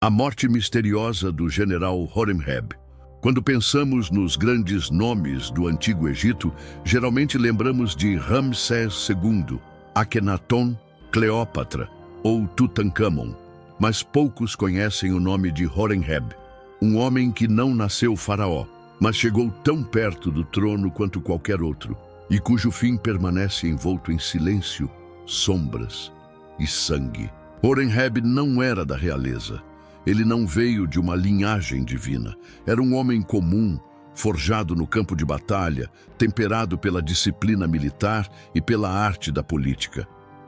A morte misteriosa do general Horemheb. Quando pensamos nos grandes nomes do Antigo Egito, geralmente lembramos de Ramsés II, Akenaton, Cleópatra ou Tutankhamon, mas poucos conhecem o nome de Horemheb, um homem que não nasceu faraó, mas chegou tão perto do trono quanto qualquer outro, e cujo fim permanece envolto em silêncio, sombras e sangue. Horemheb não era da realeza. Ele não veio de uma linhagem divina. Era um homem comum, forjado no campo de batalha, temperado pela disciplina militar e pela arte da política.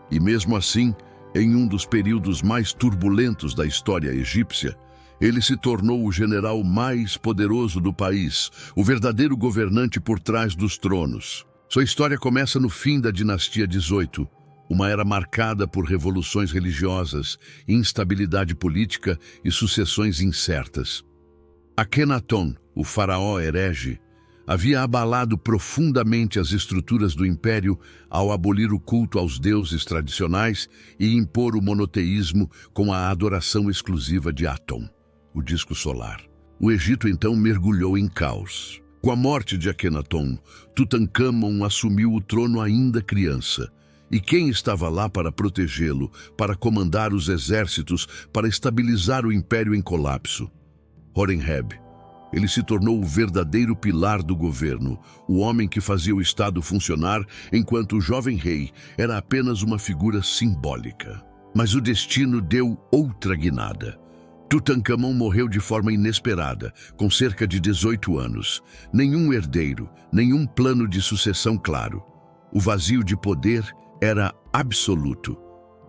E mesmo assim, em um dos períodos mais turbulentos da história egípcia, ele se tornou o general mais poderoso do país, o verdadeiro governante por trás dos tronos. Sua história começa no fim da dinastia 18, uma era marcada por revoluções religiosas, instabilidade política e sucessões incertas. Akenaton, o faraó herege, havia abalado profundamente as estruturas do império ao abolir o culto aos deuses tradicionais e impor o monoteísmo com a adoração exclusiva de Aton, o disco solar. O Egito então mergulhou em caos. Com a morte de Akenaton, Tutankhamon assumiu o trono ainda criança. E quem estava lá para protegê-lo, para comandar os exércitos, para estabilizar o império em colapso? Horemheb. Ele se tornou o verdadeiro pilar do governo, o homem que fazia o Estado funcionar, enquanto o jovem rei era apenas uma figura simbólica. Mas o destino deu outra guinada. Tutankhamon morreu de forma inesperada, com cerca de 18 anos. Nenhum herdeiro, nenhum plano de sucessão claro. O vazio de poder era absoluto.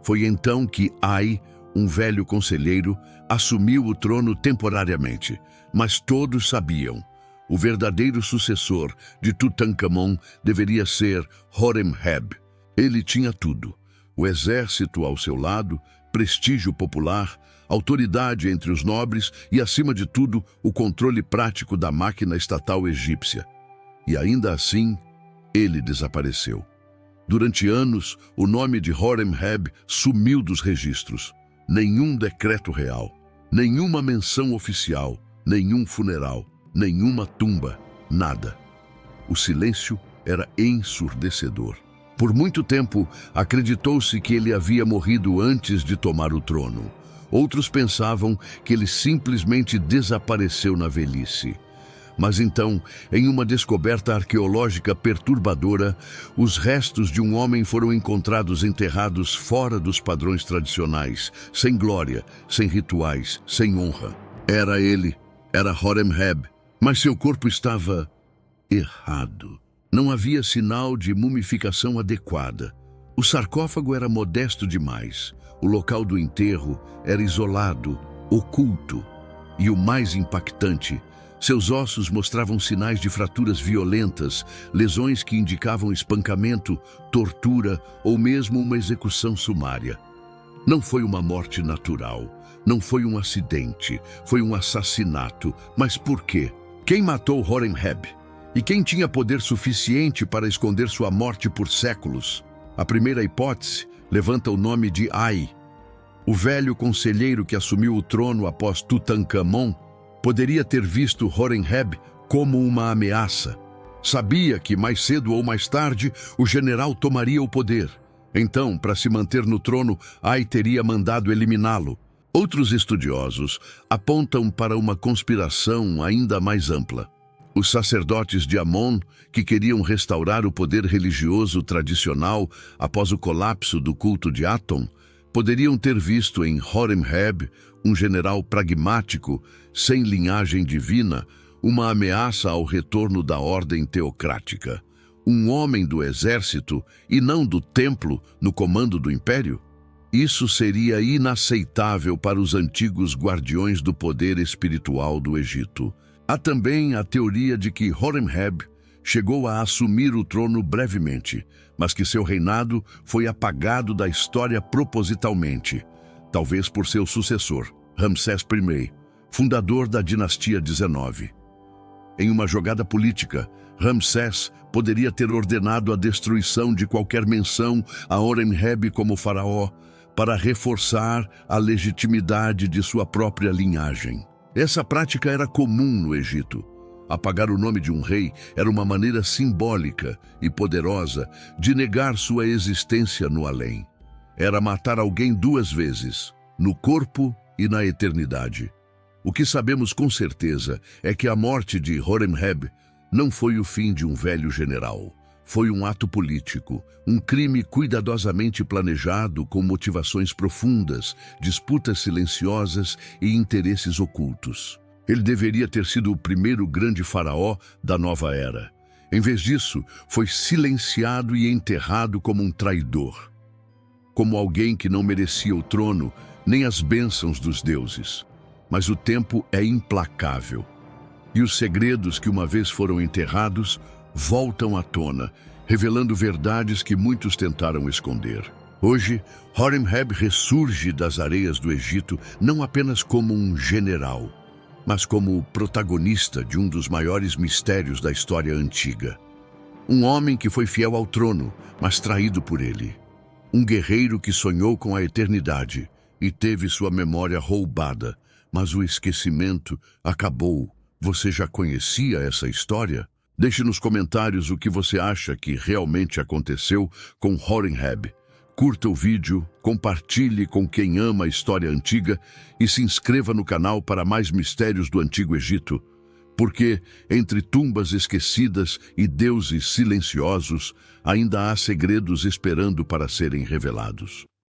Foi então que Ai, um velho conselheiro, assumiu o trono temporariamente. Mas todos sabiam, o verdadeiro sucessor de Tutankhamon deveria ser Horemheb. Ele tinha tudo: o exército ao seu lado, prestígio popular, autoridade entre os nobres e, acima de tudo, o controle prático da máquina estatal egípcia. E ainda assim, ele desapareceu. Durante anos, o nome de Horemheb sumiu dos registros. Nenhum decreto real, nenhuma menção oficial, nenhum funeral, nenhuma tumba, nada. O silêncio era ensurdecedor. Por muito tempo, acreditou-se que ele havia morrido antes de tomar o trono. Outros pensavam que ele simplesmente desapareceu na velhice. Mas então, em uma descoberta arqueológica perturbadora, os restos de um homem foram encontrados enterrados fora dos padrões tradicionais, sem glória, sem rituais, sem honra. Era ele, era Horemheb, mas seu corpo estava errado. Não havia sinal de mumificação adequada. O sarcófago era modesto demais. O local do enterro era isolado, oculto. E o mais impactante, seus ossos mostravam sinais de fraturas violentas, lesões que indicavam espancamento, tortura ou mesmo uma execução sumária. Não foi uma morte natural, não foi um acidente, foi um assassinato. Mas por quê? Quem matou Horemheb? E quem tinha poder suficiente para esconder sua morte por séculos? A primeira hipótese levanta o nome de Ai. O velho conselheiro que assumiu o trono após Tutankhamon poderia ter visto Horemheb como uma ameaça. Sabia que mais cedo ou mais tarde o general tomaria o poder. Então, para se manter no trono, Ai teria mandado eliminá-lo. Outros estudiosos apontam para uma conspiração ainda mais ampla. Os sacerdotes de Amon, que queriam restaurar o poder religioso tradicional após o colapso do culto de Aton, poderiam ter visto em Horemheb, um general pragmático, sem linhagem divina, uma ameaça ao retorno da ordem teocrática. Um homem do exército e não do templo no comando do império? Isso seria inaceitável para os antigos guardiões do poder espiritual do Egito. Há também a teoria de que Horemheb chegou a assumir o trono brevemente, mas que seu reinado foi apagado da história propositalmente, talvez por seu sucessor, Ramsés I, fundador da dinastia 19. Em uma jogada política, Ramsés poderia ter ordenado a destruição de qualquer menção a Horemheb como faraó, para reforçar a legitimidade de sua própria linhagem. Essa prática era comum no Egito. Apagar o nome de um rei era uma maneira simbólica e poderosa de negar sua existência no além. Era matar alguém duas vezes, no corpo e na eternidade. O que sabemos com certeza é que a morte de Horemheb não foi o fim de um velho general. Foi um ato político, um crime cuidadosamente planejado com motivações profundas, disputas silenciosas e interesses ocultos. Ele deveria ter sido o primeiro grande faraó da nova era. Em vez disso, foi silenciado e enterrado como um traidor, como alguém que não merecia o trono nem as bênçãos dos deuses. Mas o tempo é implacável, e os segredos que uma vez foram enterrados voltam à tona, revelando verdades que muitos tentaram esconder. Hoje, Horemheb ressurge das areias do Egito não apenas como um general, mas como o protagonista de um dos maiores mistérios da história antiga. Um homem que foi fiel ao trono, mas traído por ele. Um guerreiro que sonhou com a eternidade e teve sua memória roubada, mas o esquecimento acabou. Você já conhecia essa história? Deixe nos comentários o que você acha que realmente aconteceu com Horemheb. Curta o vídeo, compartilhe com quem ama a história antiga e se inscreva no canal para mais mistérios do Antigo Egito. Porque, entre tumbas esquecidas e deuses silenciosos, ainda há segredos esperando para serem revelados.